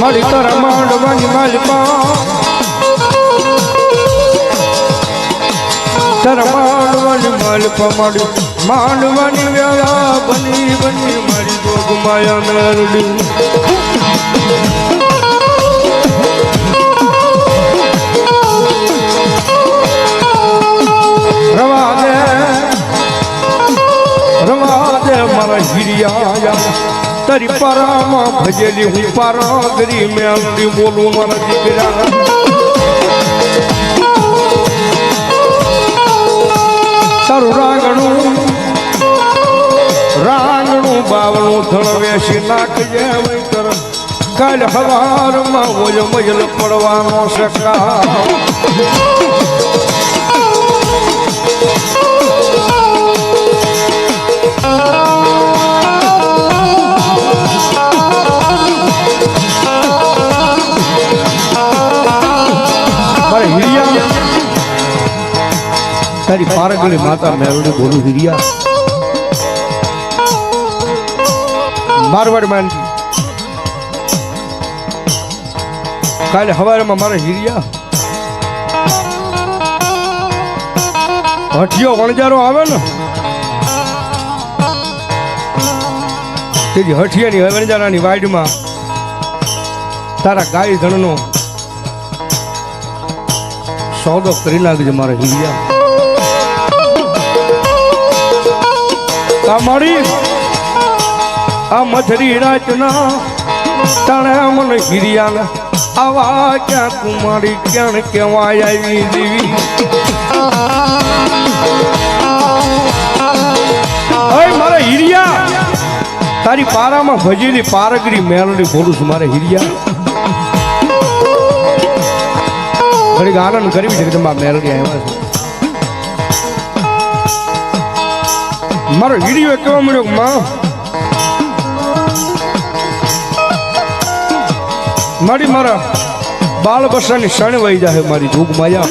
મારી તો રમાંડવાની માલપા રમાંડવાની માલપા મારી માંડવાની વેળા બની બની મારી જોગ માયા મેરડી રવા દે મારા હિરિયા તારી પારામાં ભજેલી હું પારા ગરી મેલડી બોલું મારા દીકરા તારું રાંગણું બાવણું ધણવેશી નાખજે વૈતર કાલ હવારમાં ઓલ મજલ પડવાનો શકા તારી પારગલી માતા મેરડી બોલું હિરિયા મારવાડ માનજી કાલે હવારમાં મારા હિરિયા હઠિયો વણજારો આવે ને તેજી હઠિયાની વણજારાની વાડમાં તારા ગાય ધણનો સોદો કરી નાખજે મારા હિરિયા મારી આ મધરી રાતના તણે મન હિરિયા આવા ક્યાં કુમારી ક્યાં કેવાય આવી દેવી મારા હિરિયા તારી પારામાં ભજેલી પારગરી મેલડી બોલું છું મારા હિરિયા ઘડીક આનંદ કરવી છે કે તમારા મેલડી આવ્યા છે મારો હિરિયો કેવો મળ્યો માં મારી મારા બાળ બસાની શણ વહી જાય મારી જોગ માયા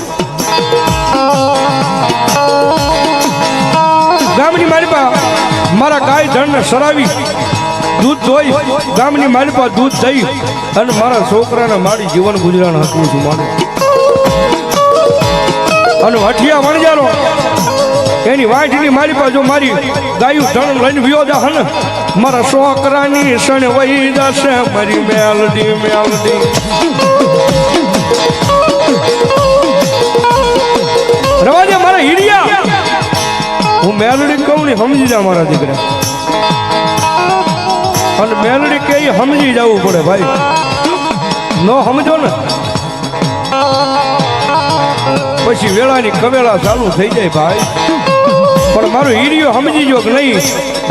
ગામની માલિપા મારા ગાય ધણને સરાવી દૂધ ધોઈ ગામની માલિપા દૂધ દઈ અને મારા છોકરાને મારી જીવન ગુજરાન હતું છું મારું અને હઠિયા વણજારો એની વાંઢની મારી પાછો મારી ગાયું ધણ લઈને વિયો જા હને મારા છોકરાની સણ વહી જશે મારી મેલડી મેલડી રવાજે મારા હિરિયા હું મેલડી કહું ને સમજી જા મારા દીકરા અને મેલડી કે સમજી જવું પડે ભાઈ ન સમજો ને પછી વેળાની કવેળા ચાલુ થઈ જાય ભાઈ પણ મારો હિરિયો સમજી જો કે નહીં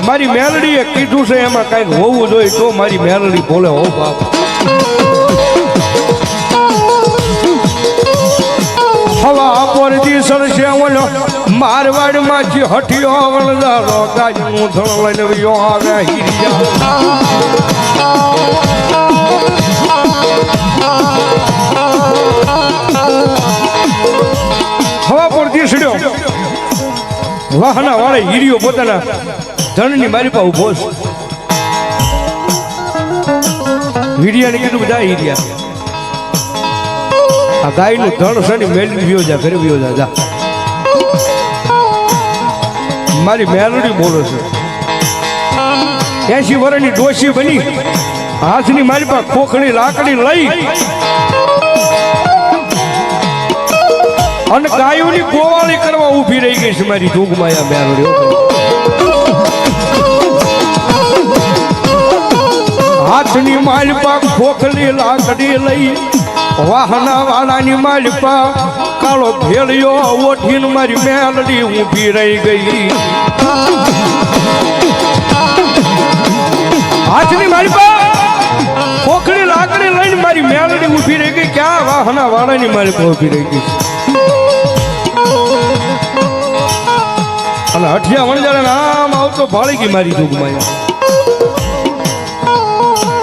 મારી મેલડીએ કીધું છે એમાં કઈક હોવું જોઈએ તો મારી મેલડી બોલે હો બાપ હવા પરથી સરસે ઓલો મારવાડ માંથી હઠિયો વણજારો ગાયનું ધણ લઈને વિયો આવે હિરિયા હવા પરથી સડ્યો વાહના વાળે હિરિયો પોતાના ધણની મારી પાસે ઉભો છે હિરિયાને કીધું બધા હિરિયા આ ગાયનું ધણ સડી મેળવી વિયો જા ઘરે વિયો જા મારી મેલડી બોલો છે 80 વર્ષની ડોશી બની હાથની મારી પાસે ખોખણી લાકડી લઈ અને ગાયોની ગોવાળી કરવા ઊભી રહી ગઈ છે મારી જોગમાયા મેલડી હાથની માલપા ખોખલી લાકડી લઈ વાહના વાળાની માલપા કાળો ભેળિયો ઓઠીને મારી મેલડી ઊભી રહી ગઈ હાથની માલપા ખોખલી લાકડી લઈને મારી મેલડી ઊભી રહી ગઈ ક્યાં વાહના વાળાની માલપા ઊભી રહી ગઈ અને હઠિયા વણજારા નામ આવતો ભાળી ગઈ મારી જોગમાયા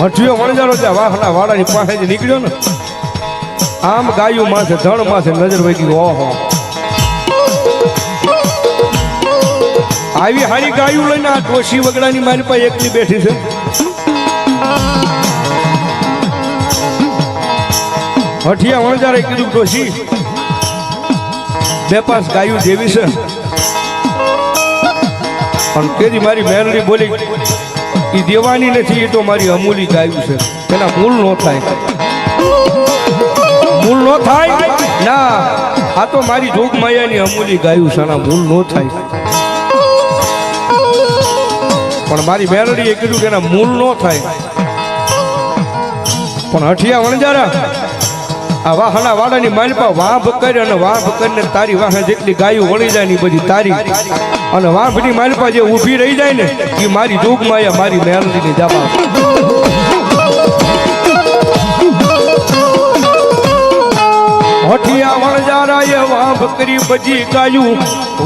હઠિયો વણજારો ત્યાં વાહના વાળાની પાસે નીકળ્યો ને આમ ગાયું માથે ધણ માથે નજર વગી ઓહો આવી હારી ગાયું લઈને આ ડોશી વગડાની મારી પાસે એકલી બેઠી છે હઠિયા વણજારે કીધું ડોશી બે પાંચ ગાયું જેવી છે પણ તેજી મારી મેરડી બોલી એ દેવાની નથી એ તો મારી અમૂલી ગાયું છે એના મૂળ નો થાય મૂળ નો થાય ના આ તો મારી જોગ માયાની અમૂલી ગાયું છે આના મૂળ નો થાય પણ મારી મેરડીએ કીધું કે એના મૂળ નો થાય પણ હઠિયા વણજારા આ વાહના વાડાની માલપા વાંભ કરી અને વાંભ કરીને તારી વાહે જેટલી ગાયું વળી જાય ને બધી તારી અને વાંભની માલપા જે ઊભી રહી જાય ને એ મારી જોગ માયા મારી મેરડીની જાપા હઠિયા વણજારાએ વાંભ કરી બધી ગાયું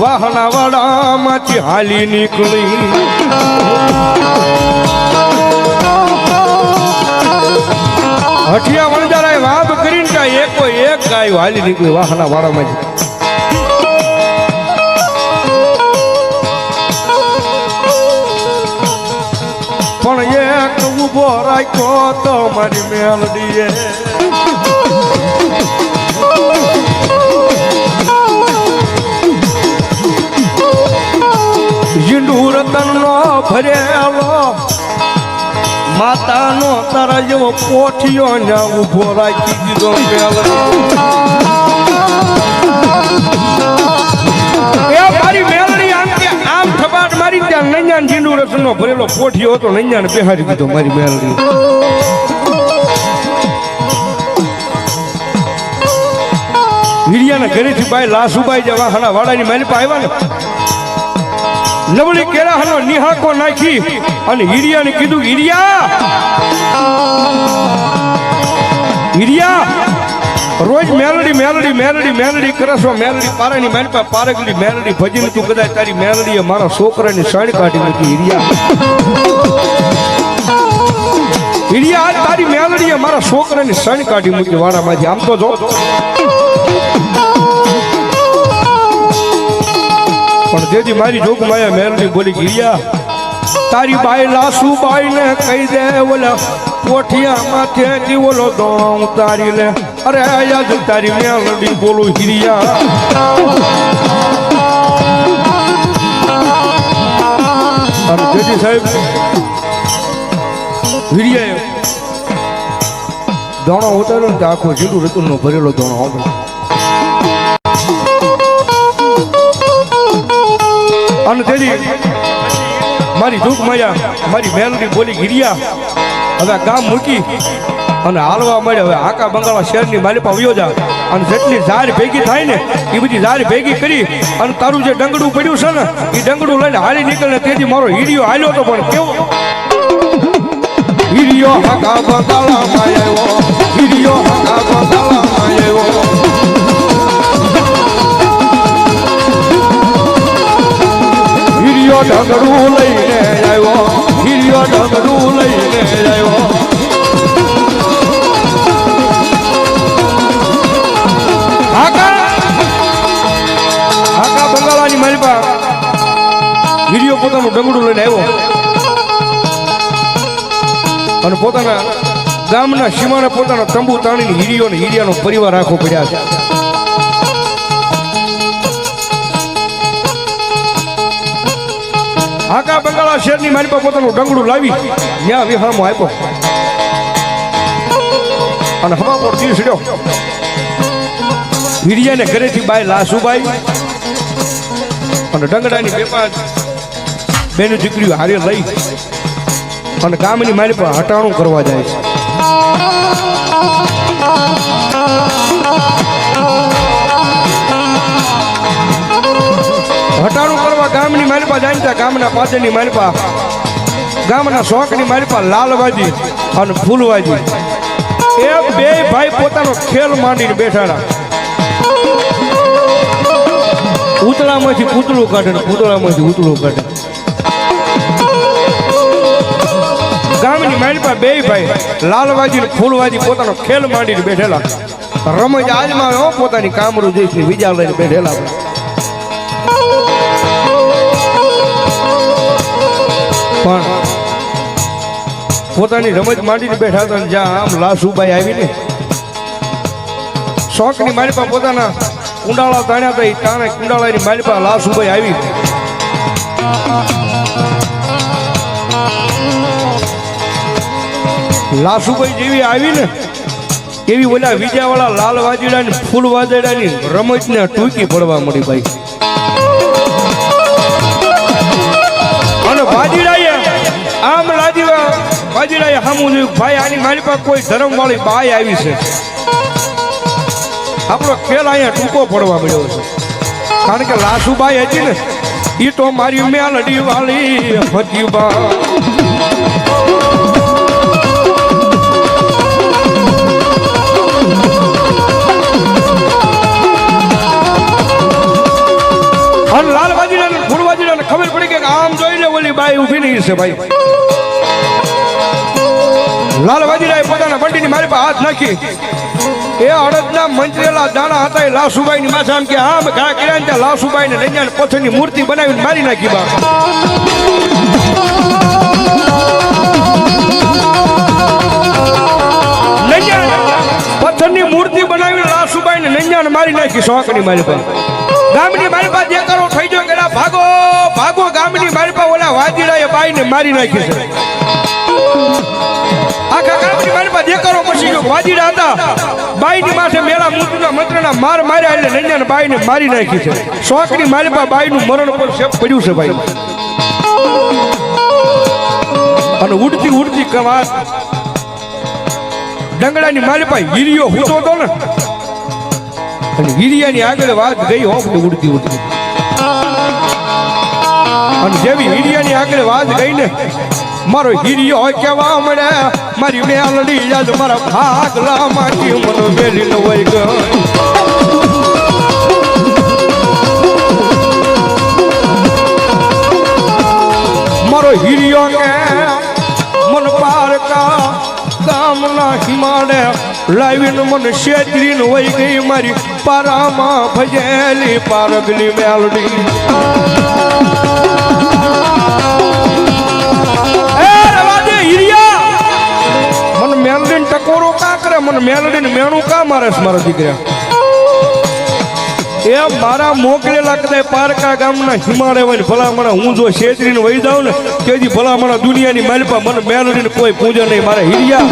વાહના વાડામાંથી હાલી નીકળી હઠિયા વણજારાએ વાંભ કરીને કાંઈ એકો એક ગાયું હાલી નીકળી વાહના વાડામાંથી પણ એક ઉભો રાખ્યો તો મારી મેલડીએ ઝીંડુ રતનનો ભરેલો માતાનો તારા જેવો પોઠિયો ને ઉભો રાખી દીધો મારી મેલડી આમ થપાટ મારી ત્યાં નૈયાન ઝીંડુ રતનનો ભરેલો પોઠિયો હતો નૈયાને બેહાડી દીધો મારી મેલડી વીડિયાના ઘરેથી બાઈ લાસુબાઈ જેવા હણા વાડાની માલિપા આવ્યા ને નબળી કેળાનો નિહાકો નાખી અને હીરિયાને કીધું હીરિયા રોજ મેલડી મેલડી મેલડી મેલડી કરશો મેલડી પારાની માલપા પારગલી મેલડી ભજીને તું કદાચ તારી મેલડીએ મારા છોકરાની સાડી કાઢી મૂકી હીરિયા તારી મેલડીએ મારા છોકરાની સાડી કાઢી મૂકી વાડામાંથી આમ તો જો પણ જેથી મારી જોગ માયા મેલડી બોલી ગીરિયા તારી બાઈ લાસુ બાઈ ને કહી દે ઓલા પોઠિયા માથેથી ઓલો દોણ ઉતારી લે અરે યાદ તારી મેલડી બોલું ગીરિયા અને જેથી સાહેબ વીડિયાએ દોણો ઉતાર્યો ને આખો જીડું રતુલનો ભરેલો દોણો હતો અને તેથી મારી દુઃખ માયા મારી મેલડી બોલી ગીરિયા હવે ગામ મૂકી અને હાલવા મળે હવે આકા બંગાળા શહેરની માલિપા વયો જા અને જેટલી ઝાર ભેગી થાય ને એ બધી ઝાર ભેગી કરી અને તારું જે ડંગડું પડ્યું છે ને એ ડંગડું લઈને હાલી નીકળે તેથી મારો હીરિયો હાલ્યો તો પણ કેવો હીરિયો આકા બંગાળામાં આવ્યો હીરિયો આકા બંગાળામાં આવ્યો હીરિયો ઢગડું લઈને આવ્યો હીરિયો ઢગડું લઈને આવ્યો આકા બંગાળાની માલિપા હીરિયો પોતાનું ડંગડું લઈને આવ્યો અને પોતાના ગામના સીમાને પોતાનો તંબુ તાણીને હીરિયો ને હીરિયાનો પરિવાર આખો પડ્યા છે આકા બંગાળા શહેરની મારી પાસે પોતાનું ડંગડું લાવી ત્યાં વિહારમાં આપ્યો અને હવા પર તીર છડ્યો હીરિયાને ઘરેથી બાઈ લાસુબાઈ અને ડંગડાની બે પાંચ બેનું દીકરીઓ હારે લઈ અને ગામની મારી પર હટાણું કરવા જાય છે હટાણું કરવા ગામની માલિપા જાય ત્યાં ગામના પાછળની માલિપા ગામના શોખની માલિપા લાલવાજી અને ફૂલવાજી એ બે ભાઈ પોતાનો ખેલ માંડીને બેઠાડા ઉતળામાંથી પૂતળું કાઢે ને પૂતળામાંથી ઉતળું કાઢે ગામની માલિપા બે ભાઈ લાલવાજી ને ફૂલવાજી પોતાનો ખેલ માંડીને બેઠેલા રમજ આજમાં હો પોતાની કામરૂ દેશની વિજા લઈને બેઠેલા પણ પોતાની રમત માંડીને બેઠા હતા ને જ્યાં આમ લાસુબાઈ આવીને શોખની માલિપા પોતાના કુંડાળા તાણ્યા હતા એ તાણે કુંડાળાની માલિપા લાસુબાઈ આવી લાસુબાઈ જેવી આવી ને એવી ઓલા વિજાવાળા લાલ વાજડા ની ફૂલ વાજડા ની રમત ને ટૂંકી પડવા મળી ભાઈ અને વાજડાએ આમ લાજીવા વાજડાએ સામું જોયું ભાઈ આની મારી પાસે કોઈ ધર્મ વાળી બાઈ આવી છે આપણો ખેલ અહીંયા ટૂંકો પડવા મળ્યો છે કારણ કે લાસુબાઈ હતી ને એ તો મારી મેલડી વાળી હતી બા અને લાલ વાજીડા ને ફૂલ વાજીડા ને ખબર પડી કે આમ જોઈને ઓલી બાઈ ઊભી નહીં છે ભાઈ લાલ વાજીડાએ પોતાના બંડીની મારી પાસે હાથ નાખી એ અડદના મંત્રેલા દાણા હતા એ લાસુબાઈ ની માથે આમ કે આમ ઘા કર્યા ને લાસુબાઈ ને લઈ જાય પથ્થરની મૂર્તિ બનાવીને મારી નાખી બા પથ્થરની મૂર્તિ બનાવીને લાસુબાઈ ને નંજાને મારી નાખી શોખની મારી પાસે ગામની મારી પાસે જે કરો થઈ ગયો કે ભાગો ભાગો ગામની મારી પાસે ઓલા વાજીડાએ બાઈને મારી નાખી છે આખા ગામની મારી પાસે જે કરો પછી ગયો વાજીડા હતા બાઈની માથે મેળા મૂર્તિના મંત્રના માર માર્યા એટલે નંજાને બાઈને મારી નાખી છે શોખની મારી પાસે બાઈનું મરણ પર શેપ પડ્યું છે ભાઈ અને ઉડતી ઉડતી કવાત ડંગડાની મારી પાસે હીરિયો હૂતો હતો ને અને હીરિયાની આગળ વાત ગઈ હોપ ને ઉડતી ઉડતી અને જેવી હીરિયાની આગળ વાત ગઈ ને મારો હીરિયો કેવા મળે મારી મેલડી યાદ મારા ભાગલા માંથી મનો મેલી ન હોય ગયો મારો હીરિયો કે મન પારકા ગામના હિમાડે લાવીને મને શેતરીને વહી ગઈ મારી પારામાં ભજેલી પારગલી મેલડી મને મેલડી ટકોરો કા કરે મને મેલડી ને મેણું કા મારે મારા દીકરા એ મારા મોકલેલા કદાચ પારકા ગામના હિમાડે હોય ભલા મને હું જો શેતરીને વહી જાઉં ને તેથી ભલા મને દુનિયાની માલપા મને મેલડીને કોઈ પૂજે નહીં મારા હીરિયા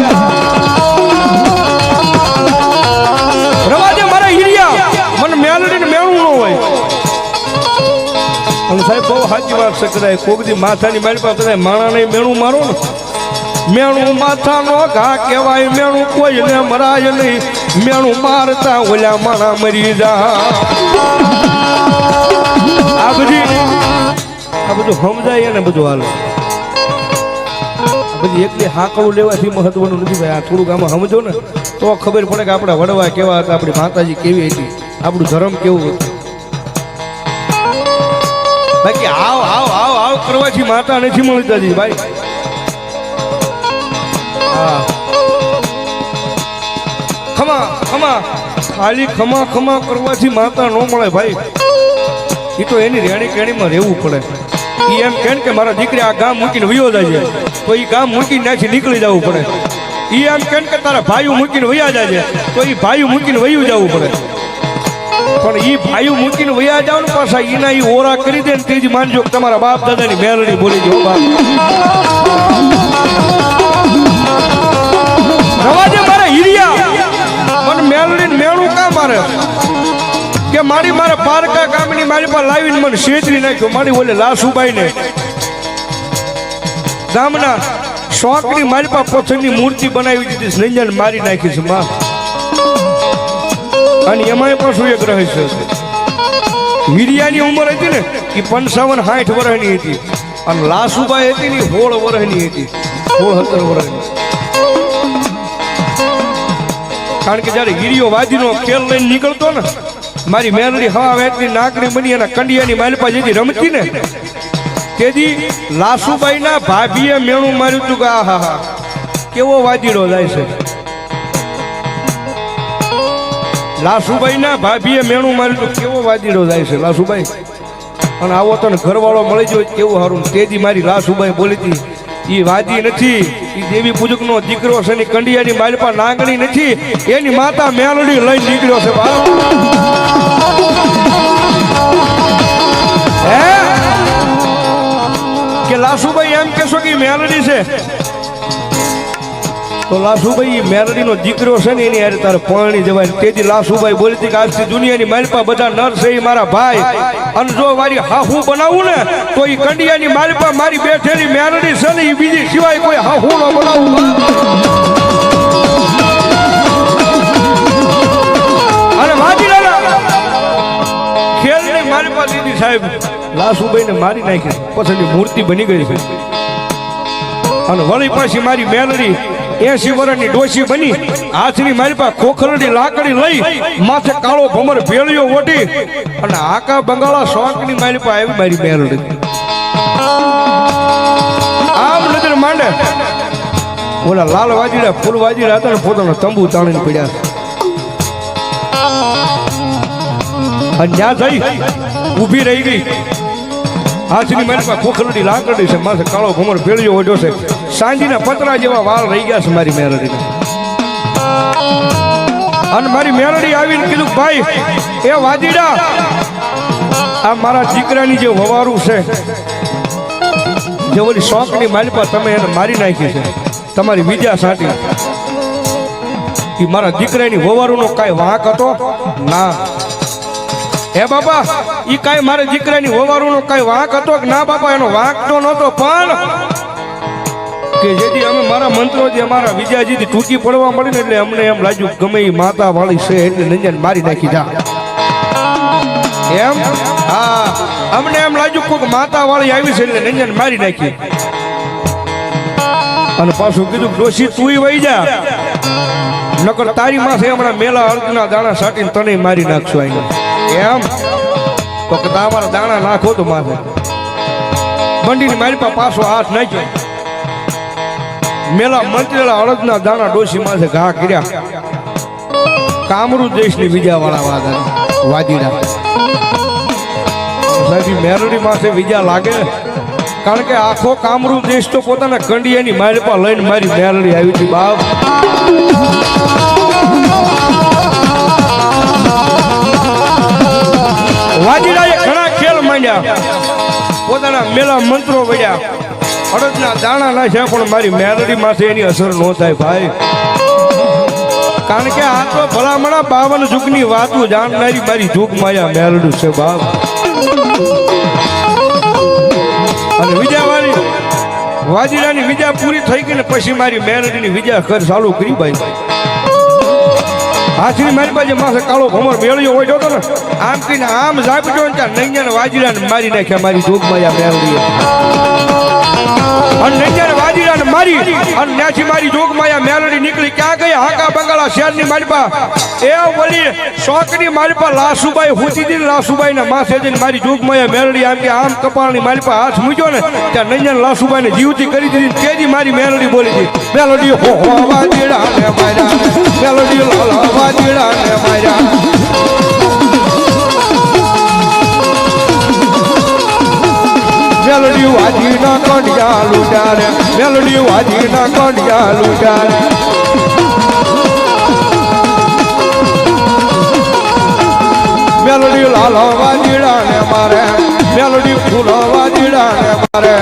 રવાજે મારા હીરિયા મને મેલડીને મેણું ન હોય અને સાહેબ બહુ સાચી વાત છે કદાચ કોકદી માથાની માલપા કદાચ માણા નહીં મેણું મારો ને મેણું માથાનો ઘા કહેવાય મેણું કોઈને મરાય નહીં મેણું મારતા ઓલા માણા મરી જા આ બધું સમજાય ને બધું હાલ બધી એકલી હાકડું લેવાથી મહત્વનું નથી ભાઈ આ થોડુંક આમાં સમજો ને તો ખબર પડે કે આપણા વડવા કેવા હતા આપણી માતાજી કેવી હતી આપણું ધર્મ કેવું હતું બાકી આવ આવ આવ આવ કરવાથી માતા નથી મળતી ભાઈ ખમા ખમા ખાલી ખમા ખમા કરવાથી માતા ન મળે ભાઈ એ તો એની રેણી કેણીમાં રહેવું પડે એ એમ કે મારા દીકરી આ ગામ મૂકીને વયો જાય તો એ ગામ મૂકીને ત્યાંથી નીકળી જવું પડે એ એમ કે તારા ભાઈઓ મૂકીને વયા જાય તો એ ભાઈઓ મૂકીને વયું જવું પડે પણ એ ભાઈઓ મૂકીને વયા જાવ ને પાછા એના એ ઓરા કરી દે ને તેજી માનજો કે તમારા બાપ દાદાની મેલડી બોલી ગયો બાપ રવાજે મારા હીરિયા મને મેલડી મેણું કા મારે કે મારા પારકા ગામની મારી પાસે લાવીને મને શેતરી નાખ્યો મારી ઓલે લાસુબાઈ ને ગામના શોખની મારી પાસે પથ્થરની મૂર્તિ બનાવી દીધી નંજાને મારી નાખી છે માં અને એમાંય પાછું એક રહસ્ય છે હીરિયાની ઉંમર હતી ને એ 55-60 વર્ષની હતી અને લાસુબાઈ હતી ને 16 વર્ષની હતી 16-17 વર્ષની કારણ કે જયારે હીરિયો વાજીનો ખેલ લઈને નીકળતો ને મારી મેલડી હવા વેચની નાકની બની અને કંડિયાની માલપા જેથી રમતી ને તેથી લાસુબાઈના ભાભીએ મેણું માર્યું હતું કે આહા કેવો વાજીડો જાય છે લાસુભાઈ ના ભાભીએ મેણું માર્યું તો કેવો વાદીડો જાય છે લાસુભાઈ. અને આવો તો ઘરવાળો મળી ગયો કેવું સારું. તેજી મારી લાસુભાઈ બોલી હતી એ વાદી નથી, એ દેવી પૂજક નો દીકરો છે. એની કંડિયાની માલપા નાગણી નથી, એની માતા મેલડી લઈને નીકળ્યો છે. કે લાસુભાઈ એમ કેશો કે મેલડી છે તો લાસુભાઈ મેલડી નો દીકરો છે ને એની હારે તારે પરણી જવાય. તેથી લાસુભાઈ બોલી હતી કે આજથી દુનિયાની માલપા બધા નર છે એ મારા ભાઈ. અને જો મારી હાહુ બનાવું ને તો એ કંડિયાની માલપા મારી બેઠેલી મેલડી છે ને એ બીજી સિવાય કોઈ હાહુ ન બનાવું. અને વાજીલાલા ખેલની માલપા દીદી સાહેબ લાસુભાઈ ને મારી નાખી પછી મૂર્તિ બની ગઈ છે. અને વળી પાછી મારી મેલડી 80 વર્ષની ડોશી બની હાથની મારી પાસે ખોખરડી લાકડી લઈ માથે કાળો ભમર ભેળિયો ઓઢી અને આકા બંગાળા શોખની મારી પાસે આવી મારી મેલડી. આમ નજર માંડે ઓલા લાલ વાજીડા ફૂલ વાજીડા હતા ને પોતાનો તંબુ તાણીને પડ્યા. અને ત્યાં જઈ ઊભી રહી ગઈ. હાથની મારી પાસે ખોખરડી લાકડી છે, માથે કાળો ભમર ભેળિયો ઓઢ્યો છે. સાંજીના પતરા જેવા વાળ રહી ગયા છે મારી મેલડીને. અને મારી મેલડી આવીને કીધું ભાઈ એ વાજીડા આ મારા દીકરાની જે વવારું છે જે ઓલી શોખની માલિપા તમે એને મારી નાખી છે તમારી વિદ્યા સાટી. એ મારા દીકરાની વવારુંનો કાંઈ વાંક હતો ના. હે બાપા ઈ કાંઈ મારા દીકરાની વવારુંનો કાંઈ વાંક હતો કે ના બાપા? એનો વાંક તો નહોતો, પણ કે જેથી અમે મારા મંત્રો જે અમારા વિજયાજીથી તૂટી પડવા મળી ને એટલે અમને એમ લાગ્યું ગમે એ માતા વાળી છે એટલે નંજાને મારી નાખી જા એમ. હા અમને એમ લાગ્યું કોઈક માતા વાળી આવી છે એટલે નંજાને મારી નાખી. અને પાછું કીધું ડોશી તુંય વહી જા નકર તારી માથે હમણાં મેલા અર્ધના દાણા સાટીને તને મારી નાખશું આઈને એમ. તો કે તમારા દાણા નાખો તો માથે બંડીની મારી પાસે પાછો હાથ નાખ્યો. મેલા મંત્રેલા અડદના દાણા ડોશી માથે ઘા કર્યા. કામરૂ દેશની બીજા વાળા વાદીડા સાહેબ મેલડી માથે બીજા લાગે કારણ કે આખો કામરૂ દેશ તો પોતાના કંડિયાની માલપા લઈને મારી મેલડી આવી હતી બાપ. વાદીડાએ ઘણા ખેલ માંડ્યા, પોતાના મેલા મંત્રો વળ્યા, અડદના દાણા નાખ્યા, પણ મારી મેલડી માથે એની અસર ન થાય ભાઈ. કારણ કે આ તો ભલામણા 52 યુગની વાતો જાણનારી મારી જોગ માયા મેલડી છે બાપ. અને વિદ્યાવાળી વાજીડાની વિદ્યા પૂરી થઈ ગઈ ને પછી મારી મેલડીની વિદ્યા કર ચાલુ કરી ભાઈ. હાથની મારી પાસે માથે કાળો ભમર મેળ્યો હોય તો ને આમ કહીને આમ ઝાપજો ને ત્યાં નૈયાને વાજીડાને મારી નાખ્યા મારી જોગ માયા મેલડીએ. અને નૈયાને વાજીડાને મારી અને ત્યાંથી મારી જોગ માયા મેલડી નીકળી ક્યાં ગઈ? હાકા બંગાળા શહેરની માલપા એ વળી શોખની માલપા લાસુબાઈ હુતી દી. લાસુબાઈના માથે જઈને મારી જોગ માયા મેલડી આમ કે આમ કપાળની માલપા હાથ મૂક્યો ને ત્યાં નૈયાને લાસુબાઈને જીવતી કરી દીધી. તેજી મારી મેલડી બોલી હતી મેલડી હો વાજીડાને માર્યા, મેલડી લાલા વાજીડાને માર્યા. મેલડી વાજીના કંડિયા લૂટારે, મેલડી વાજીના કંડિયા લૂટારે. મેલડી લાલો વાજીડાને મારે, મેલડી ફૂલો વાજીડાને મારે.